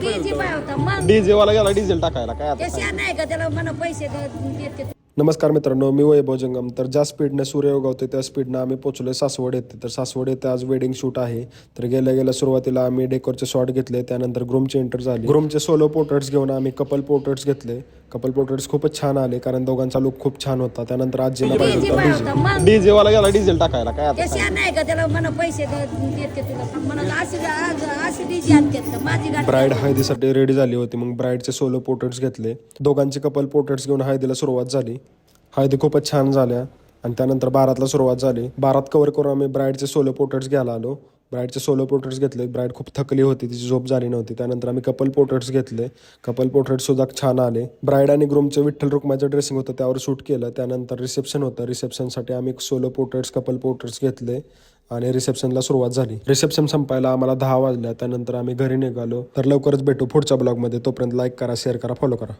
DJ होता मग DJ वाला गेला डिझेल टाकायला काय आता त्याच्या नाही का त्याला मला पैसे देते. नमस्कार मित्रांनो, मी वैभव जंगम. तर ज्या स्पीडने सूर्य उगवते त्या स्पीडनं आम्ही पोहोचलोय सासवड येथे. तर सासवड येथे आज वेडिंग शूट आहे. तर गेल्या सुरुवातीला आम्ही डेकोरचे शॉट घेतले, त्यानंतर ग्रूमची एंटर झाली. ग्रूमचे सोलो पोर्ट्रेट्स घेऊन आम्ही कपल पोर्ट्रेट्स घेतले. कपल पोर्ट्रेट्स खूपच छान आले कारण दोघांचा लुक खूप छान होता. त्यानंतर आजीला पाहिजे होता मग डीजे वाला गेला डिझेल टाकायला काय आता त्याच्या नाही का त्याला मला पैसे देते तुला म्हणत अशी डीजे आणतात माझी गाडी. ब्राईड हळदीसाठी रेडी झाली होती. मग ब्राईडचे सोलो पोर्ट्रेट्स घेतले. दोघांचे कपल पोर्ट्रेट्स घेऊन हळदीला सुरुवात झाली. हळदी खूपच छान झाल्या आणि त्यानंतर बारातला सुरुवात झाली. बारात कव्हर करून आम्ही ब्राईडचे सोलो पोर्ट्रेट्स घ्यायला आलो. ब्राईडचे सोलो पोर्ट्रेट्स घेतले. ब्राईड खूप थकली होती, तिची झोप झाली नव्हती. त्यानंतर आम्ही कपल पोर्ट्रेट्स घेतले. कपल पोर्ट्रेट्स सुद्धा छान आले. ब्राईड आणि ग्रूमचे विठ्ठल रुक्माचं ड्रेसिंग होतं, त्यावर शूट केलं. त्यानंतर रिसेप्शन होतं. रिसेप्शनसाठी आम्ही सोलो पोर्ट्रेट्स कपल पोर्ट्रेट्स घेतले आणि रिसेप्शनला सुरुवात झाली. रिसेप्शन संपायला आम्हाला 10 वाजल्या. त्यानंतर आम्ही घरी निघालो. तर लवकरच भेटू पुढच्या ब्लॉगमध्ये. तोपर्यंत लाईक करा, शेअर करा, फॉलो करा.